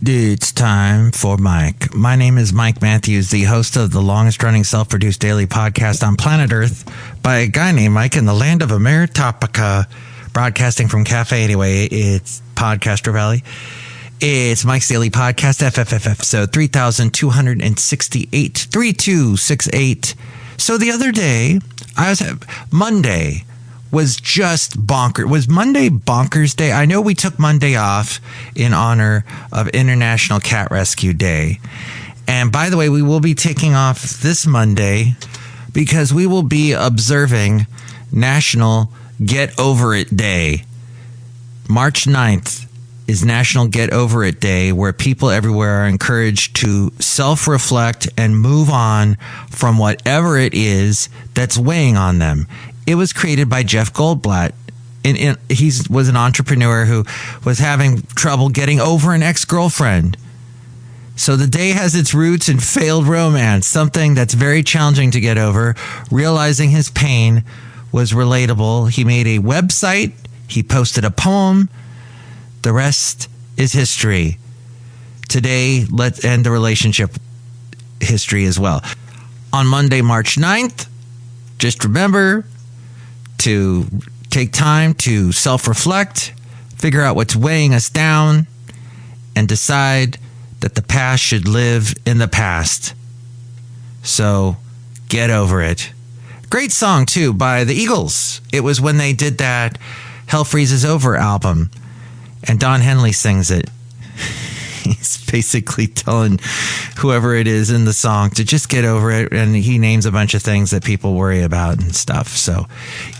It's time for Mike. My name is Mike Matthews, the host of the longest-running self-produced daily podcast on planet Earth by a guy named Mike in the land of Ameritopica, broadcasting from Café Anyway. It's podCastro Valley. It's Mike's Daily Podcast, FFF episode 3268, 3268. So the other day, Monday was just bonkers. Was Monday bonkers day? I know we took Monday off in honor of International Cat Rescue Day. And by the way, we will be taking off this Monday because we will be observing National Get Over It Day. March 9th is National Get Over It Day, where people everywhere are encouraged to self-reflect and move on from whatever it is that's weighing on them. It was created by Jeff Goldblatt. He was an entrepreneur who was having trouble getting over an ex-girlfriend. So the day has its roots in failed romance, something that's very challenging to get over. Realizing his pain was relatable. He made a website. He posted a poem. The rest is history. Today, let's end the relationship history as well. On Monday, March 9th, just remember to take time to self-reflect, figure out what's weighing us down, and decide that the past should live in the past. So, get over it. Great song, too, by the Eagles. It was when they did that Hell Freezes Over album, and Don Henley sings it. He's basically telling whoever it is in the song to just get over it, and he names a bunch of things that people worry about and stuff. So,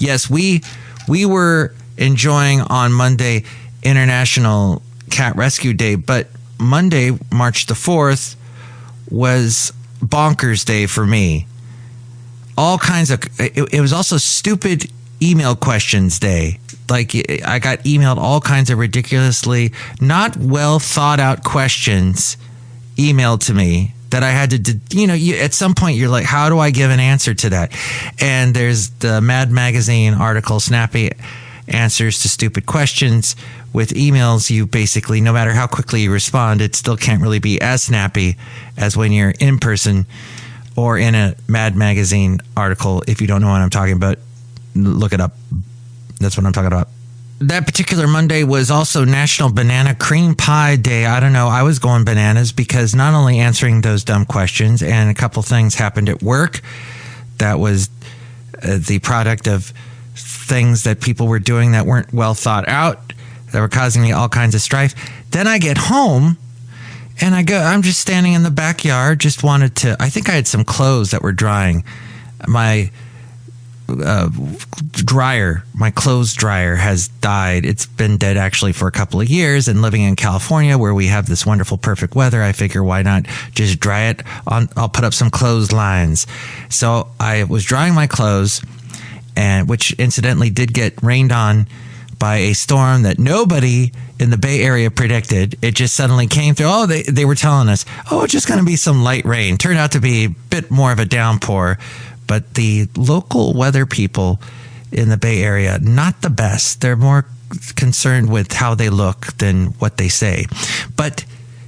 yes, we were enjoying on Monday International Cat Rescue Day, but Monday, March the 4th, was bonkers day for me. All kinds of... It was also stupid email questions day. Like, I got emailed all kinds of ridiculously not well thought out questions emailed to me that I had to, at some point you're like, how do I give an answer to that? And there's the Mad Magazine article, Snappy Answers to Stupid Questions. With emails, you basically, no matter how quickly you respond, it still can't really be as snappy as when you're in person or in a Mad Magazine article. If you don't know what I'm talking about, look it up. That's what I'm talking about. That particular Monday was also National Banana Cream Pie Day. I don't know. I was going bananas because not only answering those dumb questions, and a couple things happened at work that was the product of things that people were doing that weren't well thought out, that were causing me all kinds of strife. Then I get home and I'm just standing in the backyard, I think I had some clothes that were drying. My clothes dryer has died. It's been dead actually for a couple of years, and living in California where we have this wonderful perfect weather, I figure why not just dry it on. I'll put up some clotheslines. So I was drying my clothes, and which incidentally did get rained on by a storm that nobody in the Bay Area predicted. It just suddenly came through. They were telling us, it's just going to be some light rain. Turned out to be a bit more of a downpour. But the local weather people in the Bay Area, not the best. They're more concerned with how they look than what they say. But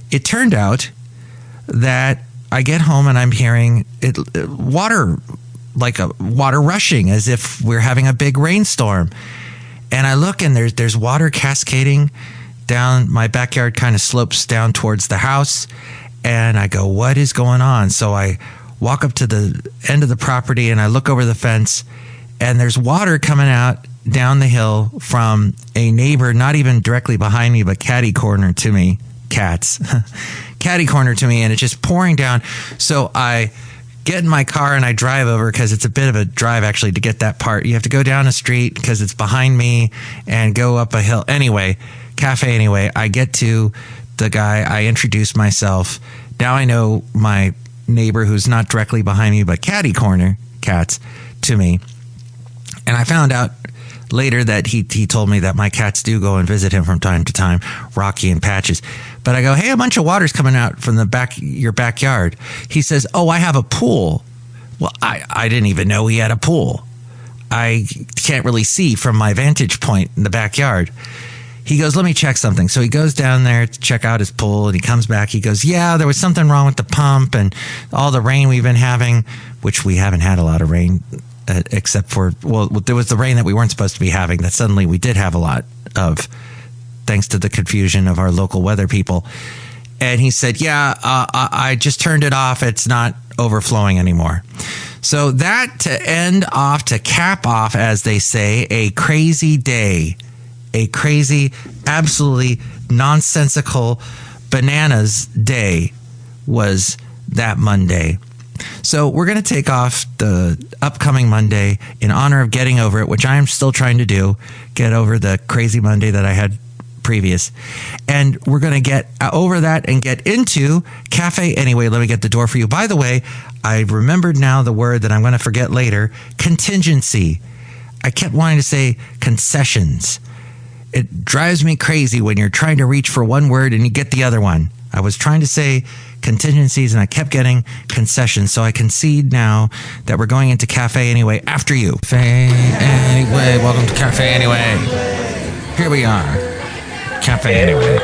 it turned out that I get home and I'm hearing water, like a water rushing, as if we're having a big rainstorm. And I look and there's water cascading down. My backyard kind of slopes down towards the house. And I go, what is going on? So I walk up to the end of the property and I look over the fence, and there's water coming out down the hill from a neighbor, not even directly behind me, but catty corner to me. Cats. Catty corner to me, and it's just pouring down. So I get in my car and I drive over, because it's a bit of a drive actually to get that part. You have to go down a street because it's behind me and go up a hill. Anyway, Café Anyway, I get to the guy. I introduce myself. Now I know my neighbor, who's not directly behind me but catty corner cats to me, and I found out later that he told me that my cats do go and visit him from time to time, Rocky and Patches. But I go, hey, a bunch of water's coming out from your backyard. He says, I have a pool. Well, I didn't even know he had a pool. I can't really see from my vantage point in the backyard. he goes, let me check something. So he goes down there to check out his pool, and he comes back. He goes, yeah, there was something wrong with the pump and all the rain we've been having, which we haven't had a lot of rain, except for, well, there was the rain that we weren't supposed to be having that suddenly we did have a lot of, thanks to the confusion of our local weather people. And he said, yeah, I just turned it off. It's not overflowing anymore. So that to cap off, as they say, a crazy day, a crazy, absolutely nonsensical bananas day was that Monday. So we're going to take off the upcoming Monday in honor of getting over it, which I am still trying to do, get over the crazy Monday that I had previous. And we're going to get over that and get into Café Anyway. Let me get the door for you. By the way, I remembered now the word that I'm going to forget later, contingency. I kept wanting to say concessions. It drives me crazy when you're trying to reach for one word and you get the other one. I was trying to say contingencies and I kept getting concessions. So I concede now that we're going into Café Anyway after you. Café Anyway. Welcome to Café Anyway. Here we are. Café Anyway.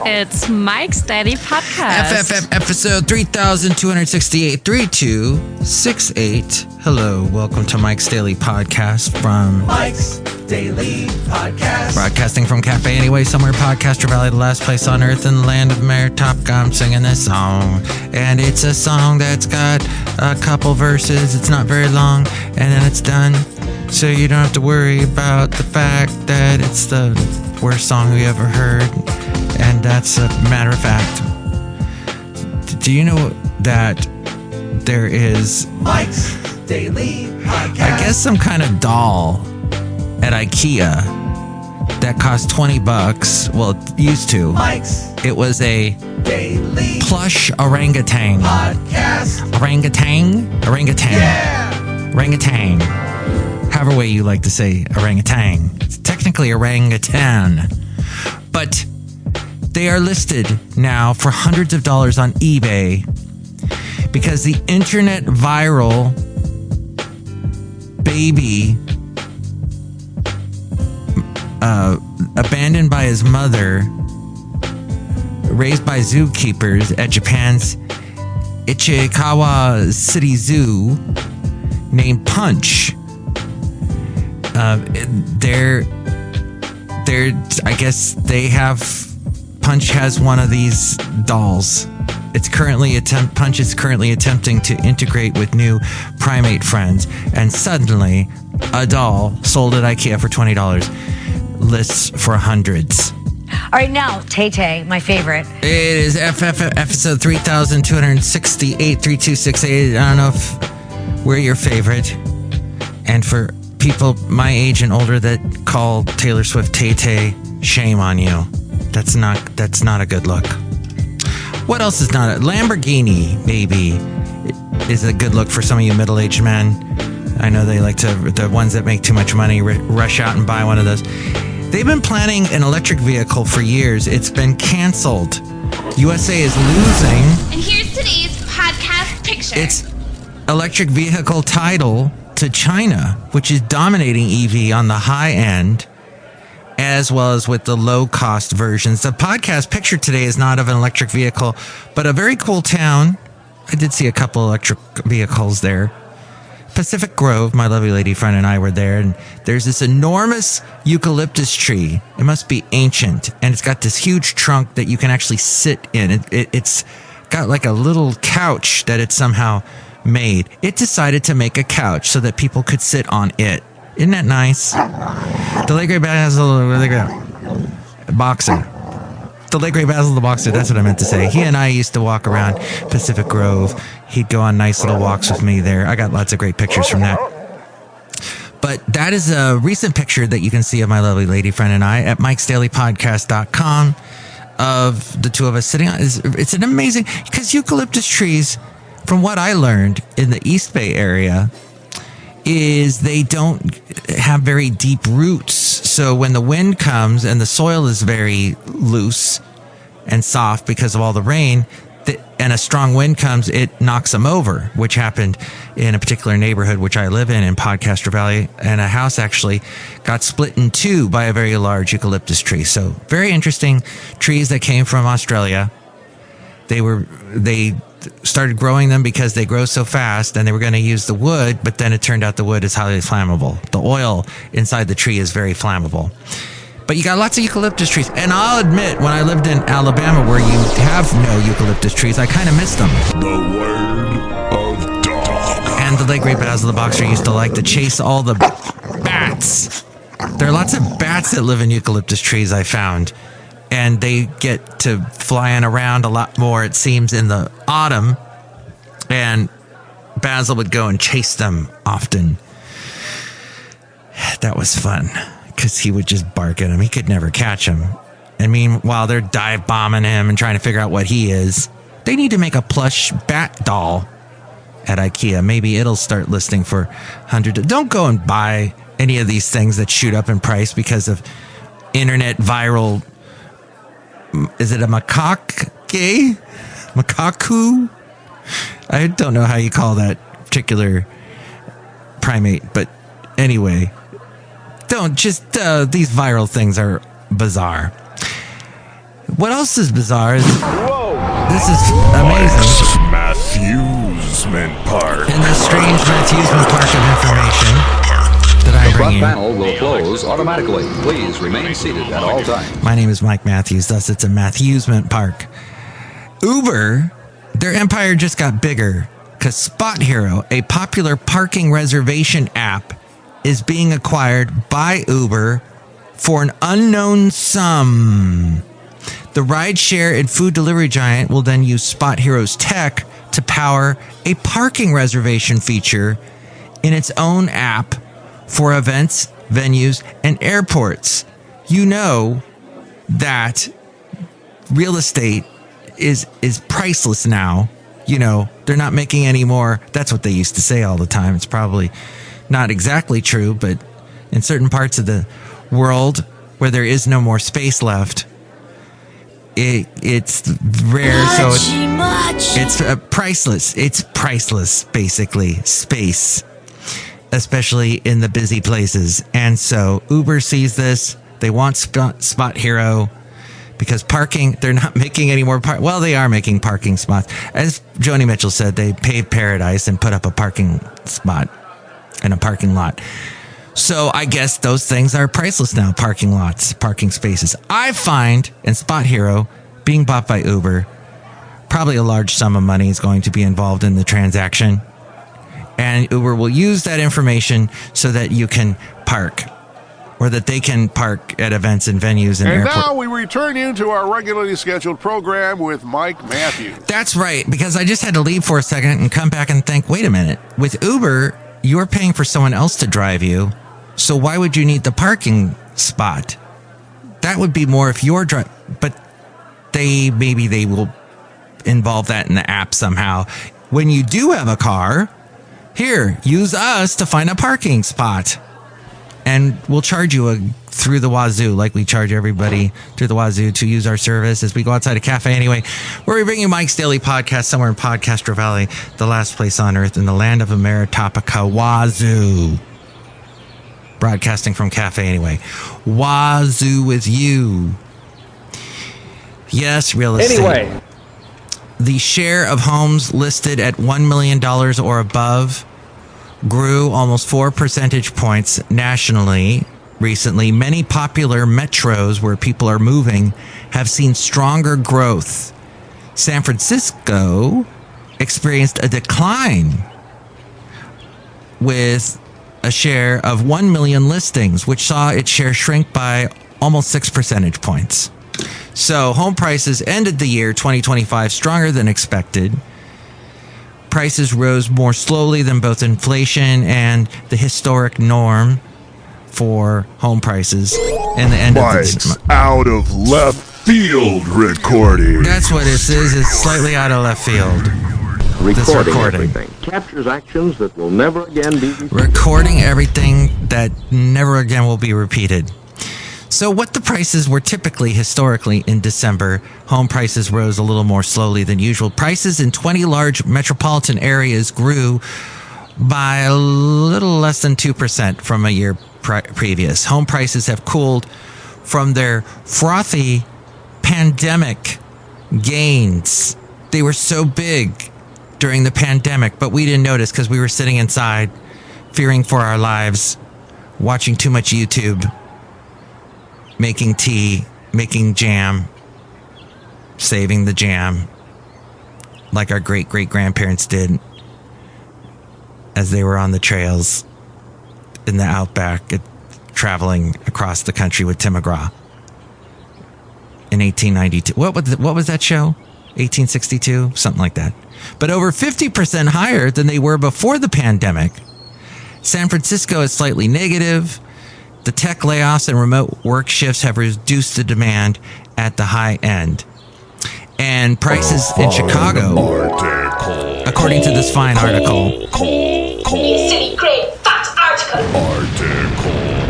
It's Mike's Daily Podcast. FFF episode 3268 3268. Hello, welcome to Mike's Daily Podcast from Mike's Daily Podcast. Broadcasting from Café Anyway, somewhere PodCastro Valley, the last place on earth in the land of Meritopka. I'm singing this song, and it's a song that's got a couple verses. It's not very long, and then it's done. So you don't have to worry about the fact that it's the worst song we ever heard. And that's a matter of fact. Do you know that there is Mike's Daily Podcast? I guess some kind of doll at IKEA that cost $20. Well, it used to. Mike's It was a Daily plush orangutan. Podcast. Orangutan? Orangutan. Yeah! Orangutan. However way you like to say orangutan. It's technically orangutan. But they are listed now for hundreds of dollars on eBay because the internet viral baby abandoned by his mother, raised by zookeepers at Japan's Ichikawa City Zoo, named Punch. I guess they have, Punch has one of these dolls. Punch is currently attempting to integrate with new primate friends, and suddenly a doll sold at IKEA for $20 lists for hundreds. All right, now, Tay-Tay, my favorite. It is FF episode 3268 3268. I don't know if we're your favorite. And for people my age and older that call Taylor Swift Tay-Tay, shame on you. That's not a good look. What else is not a Lamborghini, maybe, is a good look for some of you middle-aged men. I know they like to, the ones that make too much money, rush out and buy one of those. They've been planning an electric vehicle for years. It's been canceled. USA is losing. And here's today's podcast picture. Its electric vehicle title to China, which is dominating EV on the high end, as well as with the low-cost versions. The podcast picture today is not of an electric vehicle, but a very cool town. I did see a couple electric vehicles there. Pacific Grove, my lovely lady friend and I were there, and there's this enormous eucalyptus tree. It must be ancient, and it's got this huge trunk that you can actually sit in. It's got like a little couch that it somehow made. It decided to make a couch so that people could sit on it. Isn't that nice? The late great Basil Boxer. The late great Basil the Boxer, that's what I meant to say. He and I used to walk around Pacific Grove. He'd go on nice little walks with me there. I got lots of great pictures from that. But that is a recent picture that you can see of my lovely lady friend and I at mikesdailypodcast.com of the two of us sitting on. It's an amazing, because eucalyptus trees, from what I learned in the East Bay area, is they don't have very deep roots. So when the wind comes and the soil is very loose and soft because of all the rain, and a strong wind comes, it knocks them over, which happened in a particular neighborhood which I live in PodCastro Valley, and a house actually got split in two by a very large eucalyptus tree. So very interesting trees that came from Australia. They started growing them because they grow so fast, and they were going to use the wood, but then it turned out the wood is highly flammable. The oil inside the tree is very flammable. But you got lots of eucalyptus trees. And I'll admit, when I lived in Alabama where you have no eucalyptus trees, I kind of missed them. The word of dog. And the late great Basil the Boxer used to like to chase all the bats. There are lots of bats that live in eucalyptus trees, I found. And they get to flying around a lot more, it seems, in the autumn. And Basil would go and chase them often. That was fun, because he would just bark at him. He could never catch him. And meanwhile, they're dive bombing him and trying to figure out what he is. They need to make a plush bat doll at IKEA. Maybe it'll start listing for $100. Don't go and buy any of these things that shoot up in price because of internet viral. Is it a macaque? Macaque? I don't know how you call that particular primate, but anyway. Don't just, these viral things are bizarre. What else is bizarre is, this is amazing. Matthewsman Park. In this strange Matthewsman Park of information that I'm The front bringing. panel will close automatically. Please remain seated at all times. My name is Mike Matthews, thus it's a Matthewsman Park. Uber, their empire just got bigger because Spot Hero, a popular parking reservation app, is being acquired by Uber for an unknown sum. The rideshare and food delivery giant will then use Spot Hero's tech to power a parking reservation feature in its own app for events, venues, and airports. You know that real estate is priceless now. You know, they're not making any more. That's what they used to say all the time. It's probably not exactly true, but in certain parts of the world where there is no more space left, it's rare. So it's priceless. It's priceless, basically, space, especially in the busy places. And so Uber sees this. They want Spot Hero because parking, they're not making any more well, they are making parking spots. As Joni Mitchell said, they paved paradise and put up a parking spot in a parking lot. So I guess those things are priceless now. Parking lots, parking spaces. I find in Spot Hero being bought by Uber, probably a large sum of money is going to be involved in the transaction. And Uber will use that information so that you can park, or that they can park at events and venues and airports. And now we return you to our regularly scheduled program with Mike Matthews. That's right, because I just had to leave for a second and come back and think, wait a minute. With Uber, you're paying for someone else to drive you, so why would you need the parking spot? That would be more if you're driving, but maybe they will involve that in the app somehow. When you do have a car, here, use us to find a parking spot. And we'll charge you through the wazoo, like we charge everybody through the wazoo to use our service as we go outside a Café Anyway, where we bring you Mike's Daily Podcast somewhere in PodCastro Valley, the last place on earth in the land of Ameritopica, Wazoo. Broadcasting from Café Anyway. Wazoo with you. Yes, real estate. Anyway. The share of homes listed at $1 million or above grew almost 4 percentage points nationally recently. Many popular metros where people are moving have seen stronger growth. San Francisco experienced a decline with a share of 1 million listings, which saw its share shrink by almost 6 percentage points. So home prices ended the year 2025 stronger than expected. Prices rose more slowly than both inflation and the historic norm for home prices in the end Mike's of this. out of left field recording. That's what this is. It's slightly out of left field. Recording everything. Captures actions that will never again be repeated. Recording everything that never again will be repeated. So what the prices were typically historically in December, home prices rose a little more slowly than usual. Prices in 20 large metropolitan areas grew by a little less than 2% from a year previous. Home prices have cooled from their frothy pandemic gains. They were so big during the pandemic, but we didn't notice because we were sitting inside, fearing for our lives, watching too much YouTube, making tea, making jam, saving the jam, like our great-great-grandparents did as they were on the trails in the outback, traveling across the country with Tim McGraw in 1892. What was that show? 1862? Something like that. But over 50% higher than they were before the pandemic. San Francisco is slightly negative. The tech layoffs and remote work shifts have reduced the demand at the high end. And prices in Chicago, according to this fine article,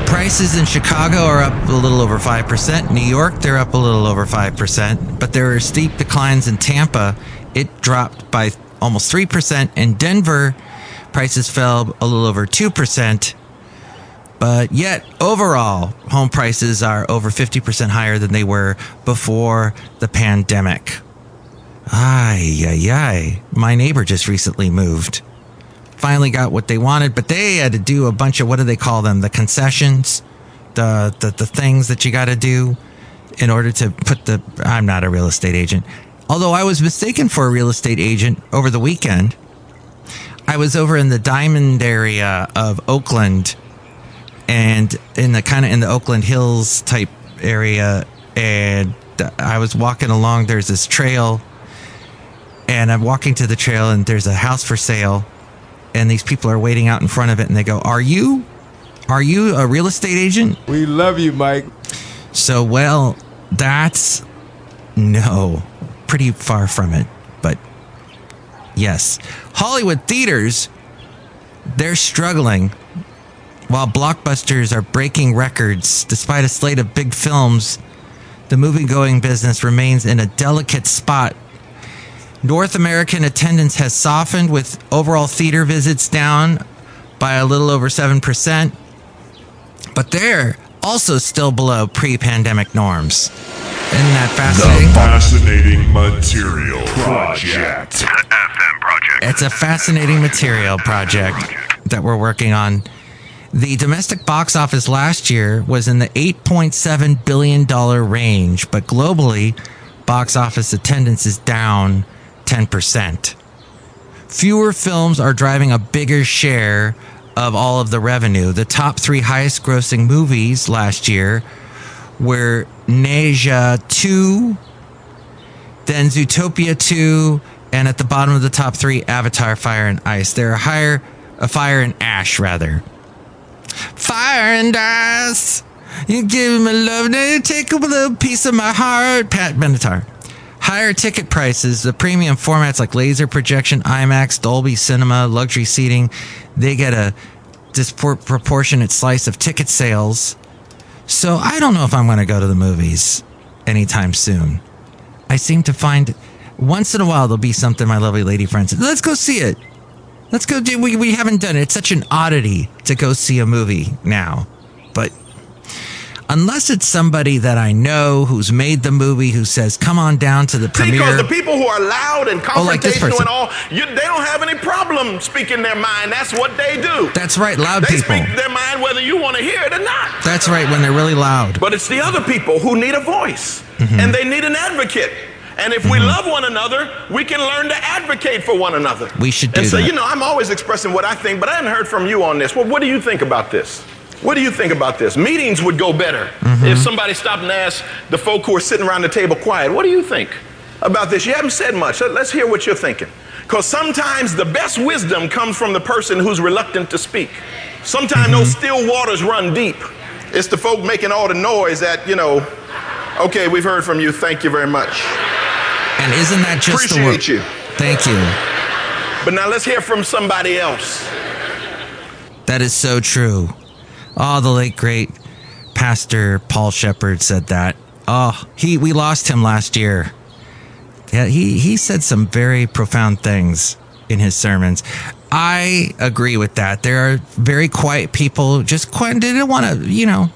prices in Chicago are up a little over 5%. New York, they're up a little over 5%. But there are steep declines in Tampa. It dropped by almost 3%. In Denver, prices fell a little over 2%. But yet, overall, home prices are over 50% higher than they were before the pandemic. Ay. My neighbor just recently moved. Finally got what they wanted, but they had to do a bunch of, what do they call them? The concessions? The things that you got to do in order to put the... I'm not a real estate agent. Although I was mistaken for a real estate agent over the weekend. I was over in the Diamond area of Oakland, and in the Oakland Hills type area, and I was walking along. There's this trail, and I'm walking to the trail, and there's a house for sale, and these people are waiting out in front of it, and they go, Are you a real estate agent? We love you, Mike. So, well, that's no, pretty far from it, but yes. Hollywood theaters, they're struggling. While blockbusters are breaking records, despite a slate of big films, the movie-going business remains in a delicate spot. North American attendance has softened, with overall theater visits down by a little over 7%, but they're also still below pre-pandemic norms. Isn't that fascinating? The Fascinating Material Project. It's an FM project. It's a fascinating material project that we're working on. The domestic box office last year was in the $8.7 billion range, but globally, box office attendance is down 10%. Fewer films are driving a bigger share of all of the revenue. The top three highest grossing movies last year were Nausea 2, then Zootopia 2, and at the bottom of the top three, Avatar, Fire and Ice. They're Fire and Ash, rather. Fire and ice, you give me love, now you take a little piece of my heart. Pat Benatar. Higher ticket prices, the premium formats like laser projection, IMAX, Dolby Cinema, luxury seating, they get a disproportionate slice of ticket sales. So I don't know if I'm going to go to the movies anytime soon. I seem to find once in a while there'll be something my lovely lady friend says, let's go see it. Let's go do. We haven't done it. It's such an oddity to go see a movie now, but unless it's somebody that I know who's made the movie, who says, "Come on down to the premiere." Because the people who are loud and confrontational like and all, they don't have any problem speaking their mind. That's what they do. That's right, loud they people. They speak their mind whether you want to hear it or not. That's right, when they're really loud. But it's the other people who need a voice, and they need an advocate. And if we love one another, we can learn to advocate for one another. We should do that. And so, I'm always expressing what I think, but I haven't heard from you on this. Well, what do you think about this? What do you think about this? Meetings would go better if somebody stopped and asked the folk who are sitting around the table quiet, what do you think about this? You haven't said much. Let's hear what you're thinking. Because sometimes the best wisdom comes from the person who's reluctant to speak. Sometimes those still waters run deep. It's the folk making all the noise that, okay, we've heard from you. Thank you very much. And isn't that just Appreciate you. Thank you. But now let's hear from somebody else. That is so true. Oh, the late, great Pastor Paul Shepherd said that. Oh, we lost him last year. Yeah, he said some very profound things in his sermons. I agree with that. There are very quiet people, just quiet, they didn't want to,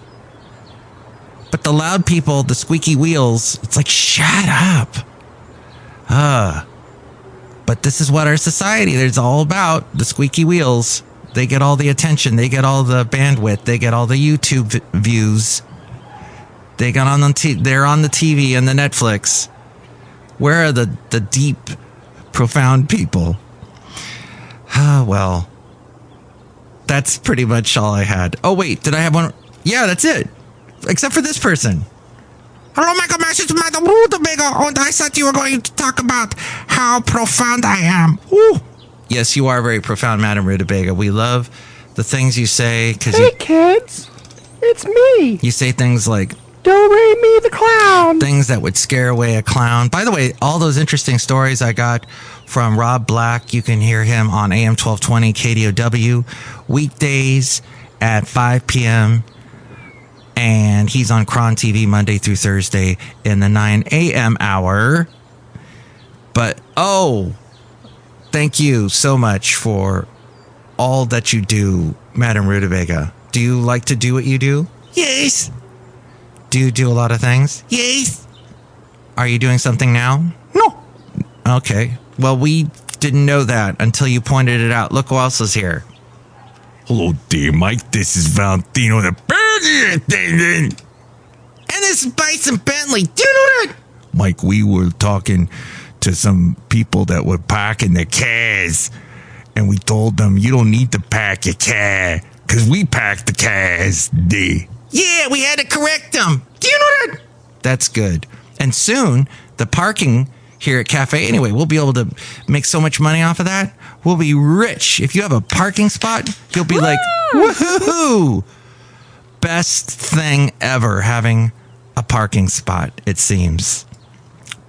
But the loud people, the squeaky wheels, it's like, shut up. But this is what our society is all about. The squeaky wheels. They get all the attention. They get all the bandwidth. They get all the YouTube views. They got they're on the TV and the Netflix. Where are the deep, profound people? Well, that's pretty much all I had. Oh, wait, did I have one? Yeah, that's it. Except for this person. Hello, Michael Mash, it's Madame Rootabega, and I thought you were going to talk about how profound I am. Ooh. Yes, you are very profound, Madame Rootabega. We love the things you say. Hey, kids, it's me. You say things like, Do-re-mi the clown. Things that would scare away a clown. By the way, all those interesting stories I got from Rob Black, you can hear him on AM 1220 KDOW weekdays at 5 p.m., and he's on Cron TV Monday through Thursday in the 9 a.m. hour. But, thank you so much for all that you do, Madame Rootabega. Do you like to do what you do? Yes. Do you do a lot of things? Yes. Are you doing something now? No. Okay. Well, we didn't know that until you pointed it out. Look who else is here. Hello, dear Mike. This is Valentino the and this is Bison Bentley. Do you know that? Mike, we were talking to some people that were parking their cars, and we told them, you don't need to park your car, because we parked the cars. Yeah, we had to correct them. Do you know that? That's good. And soon, the parking here at Café Anyway, we'll be able to make so much money off of that. We'll be rich. If you have a parking spot, you'll be like, woohoo! Best thing ever, having a parking spot, it seems.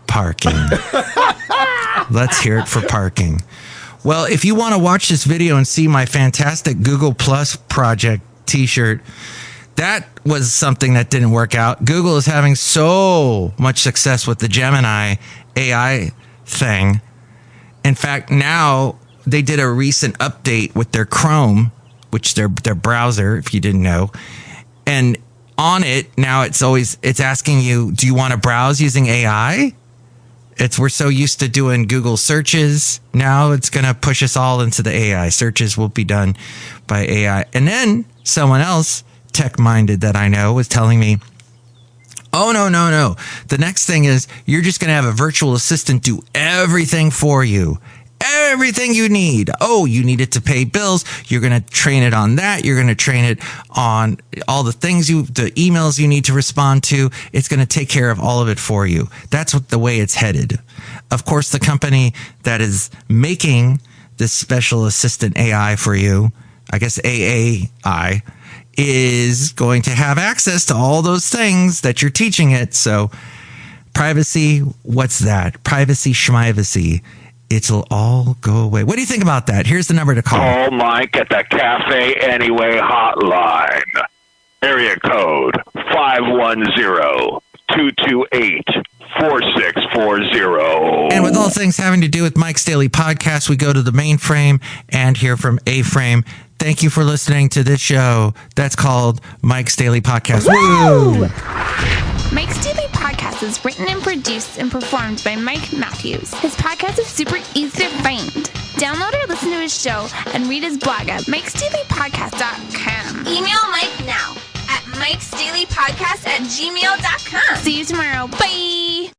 Parking. Let's hear it for parking. Well, if you want to watch this video and see my fantastic Google Plus project t-shirt, that was something that didn't work out. Google is having so much success with the Gemini AI thing. In fact, now they did a recent update with their Chrome, which their browser, if you didn't know. And on it, now it's asking you, do you want to browse using AI? We're so used to doing Google searches. Now it's going to push us all into the AI. Searches will be done by AI. And then someone else, tech-minded that I know, was telling me, oh, no. The next thing is you're just going to have a virtual assistant do everything for you. Everything you need. Oh, you need it to pay bills. You're going to train it on that. You're going to train it on all the emails you need to respond to. It's going to take care of all of it for you. That's the way it's headed. Of course, the company that is making this special assistant AI for you, I guess AAI, is going to have access to all those things that you're teaching it. So privacy, what's that? Privacy, schmivacy. It'll all go away. What do you think about that? Here's the number to call. Call Mike at the Café Anyway hotline. Area code 510-228-4640. And with all things having to do with Mike's Daily Podcast, we go to the mainframe and hear from A-Frame. Thank you for listening to this show that's called Mike's Daily Podcast. Woo! Mike's Daily Podcast is written and produced and performed by Mike Matthews. His podcast is super easy to find. Download or listen to his show and read his blog at mikesdailypodcast.com. Email Mike now at mikesdailypodcast@gmail.com. See you tomorrow. Bye!